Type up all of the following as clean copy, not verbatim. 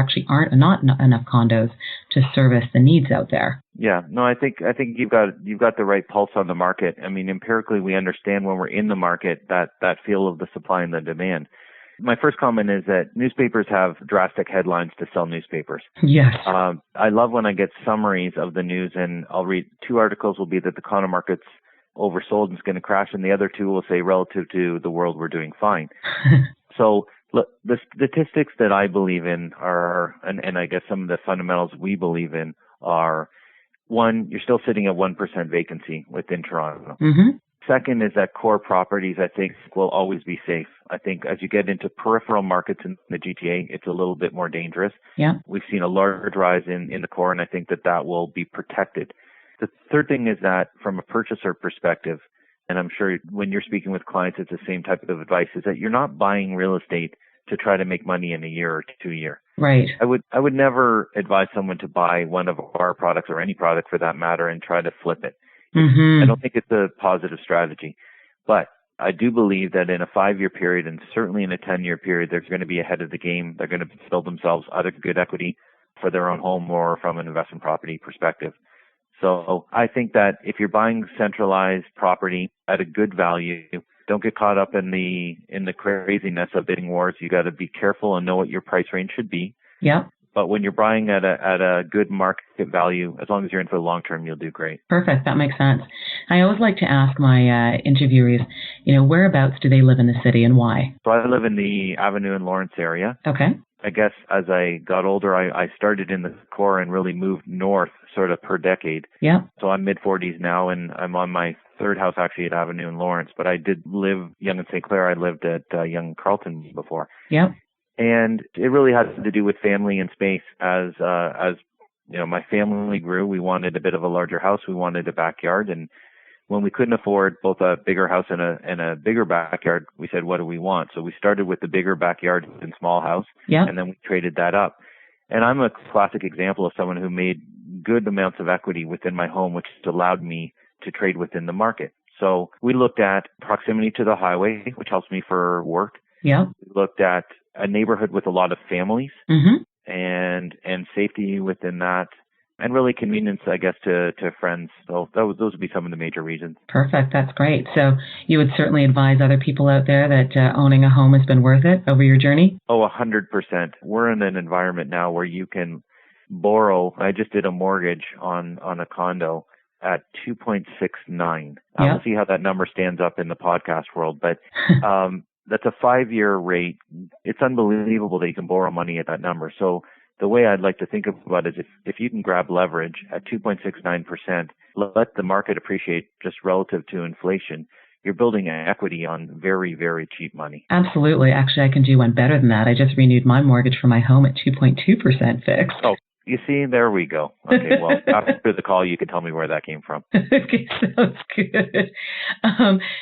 actually aren't not enough condos to service the needs out there. Yeah, no, I think you've got the right pulse on the market. I mean, empirically, we understand when we're in the market that feel of the supply and the demand. My first comment is that newspapers have drastic headlines to sell newspapers. Yes. I love when I get summaries of the news, and I'll read 2 articles will be that the condo market's oversold and it's going to crash, and the other 2 will say relative to the world we're doing fine. So look, the statistics that I believe in are, and I guess some of the fundamentals we believe in are, one, you're still sitting at 1% vacancy within Toronto. Mm-hmm. Second is that core properties, I think, will always be safe. I think as you get into peripheral markets in the GTA, it's a little bit more dangerous. Yeah. We've seen a large rise in the core, and I think that will be protected. The third thing is that from a purchaser perspective, and I'm sure when you're speaking with clients, it's the same type of advice, is that you're not buying real estate to try to make money in a year or 2 years. Right. I would never advise someone to buy one of our products or any product for that matter and try to flip it. Mm-hmm. I don't think it's a positive strategy, but I do believe that in a 5-year period and certainly in a 10-year period, they're going to be ahead of the game. They're going to build themselves either good equity for their own home or from an investment property perspective. So I think that if you're buying centralized property at a good value, don't get caught up in the craziness of bidding wars. You got to be careful and know what your price range should be. Yeah. But when you're buying at a good market value, as long as you're in for the long term, you'll do great. Perfect. That makes sense. I always like to ask my interviewees, whereabouts do they live in the city and why? So I live in the Avenue and Lawrence area. Okay. I guess as I got older, I started in the core and really moved north sort of per decade. Yeah. So I'm mid-40s now, and I'm on my 3rd house actually at Avenue and Lawrence. But I did live young in St. Clair. I lived at Young Carlton before. Yeah. And it really has to do with family and space. As my family grew, we wanted a bit of a larger house. We wanted a backyard, and when we couldn't afford both a bigger house and a bigger backyard, we said, what do we want? So we started with the bigger backyard and small house, and then we traded that up. And I'm a classic example of someone who made good amounts of equity within my home, which allowed me to trade within the market. So we looked at proximity to the highway, which helps me for work. Yeah. We looked at a neighborhood with a lot of families, and safety within that, and really convenience, I guess, to friends. So those would be some of the major reasons. Perfect. That's great. So you would certainly advise other people out there that owning a home has been worth it over your journey? Oh, 100%. We're in an environment now where you can borrow. I just did a mortgage on a condo at 2.69. We'll see how that number stands up in the podcast world, but that's a 5-year rate. It's unbelievable that you can borrow money at that number. So the way I'd like to think about it is if you can grab leverage at 2.69%, let the market appreciate just relative to inflation, you're building equity on very, very cheap money. Absolutely. Actually, I can do one better than that. I just renewed my mortgage for my home at 2.2% fixed. Oh, you see, there we go. Okay, well, after the call, you can tell me where that came from. Okay, sounds good.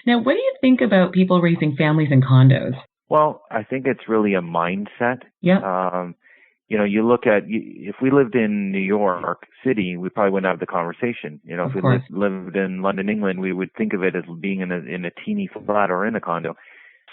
Now, what do you think about people raising families in condos? Well, I think it's really a mindset. Yeah. You look at, if we lived in New York City, we probably wouldn't have the conversation. If we lived in London, England, we would think of it as being in a teeny flat or in a condo.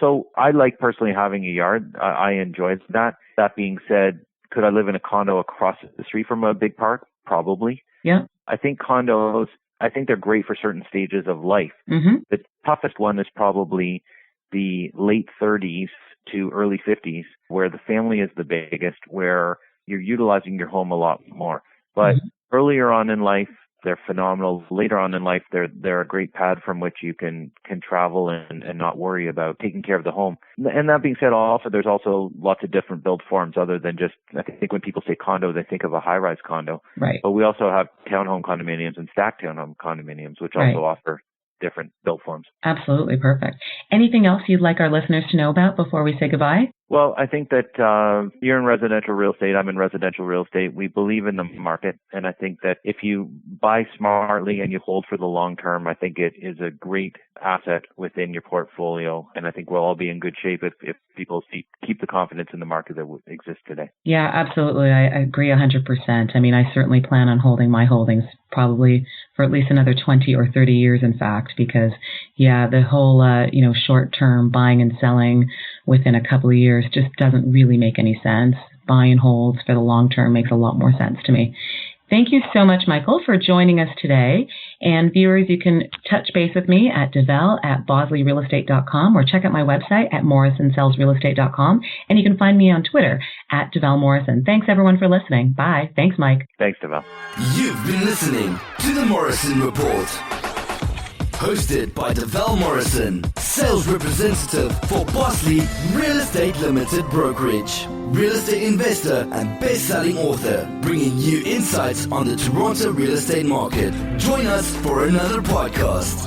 So I like personally having a yard. I enjoy that. That being said, could I live in a condo across the street from a big park? Probably. Yeah. I think condos, they're great for certain stages of life. Mm-hmm. The toughest one is probably the late 30s to early 50s, where the family is the biggest, where you're utilizing your home a lot more. But earlier on in life, they're phenomenal. Later on in life, they're a great pad from which you can travel and not worry about taking care of the home. And that being said, there's also lots of different build forms other than just, I think when people say condo, they think of a high-rise condo. Right. But we also have townhome condominiums and stacked townhome condominiums, which also offer different build forms. Absolutely. Perfect. Anything else you'd like our listeners to know about before we say goodbye? Well, I think that you're in residential real estate. I'm in residential real estate. We believe in the market. And I think that if you buy smartly and you hold for the long term, I think it is a great asset within your portfolio. And I think we'll all be in good shape if people keep the confidence in the market that exists today. Yeah, absolutely. I agree 100%. I mean, I certainly plan on holding my holdings probably for at least another 20 or 30 years, in fact, because, the whole, short-term buying and selling within a couple of years just doesn't really make any sense. buy and hold for the long term makes a lot more sense to me. Thank you so much, Michael, for joining us today. And viewers, you can touch base with me at devel@bosleyrealestate.com or check out my website at morrisonsellsrealestate.com. And you can find me on Twitter at Devel Morrison. Thanks, everyone, for listening. Bye. Thanks, Mike. Thanks, Devel. You've been listening to The Morrison Report. Hosted by Devel Morrison, sales representative for Bosley Real Estate Limited Brokerage, real estate investor and best-selling author, bringing you insights on the Toronto real estate market. Join us for another podcast.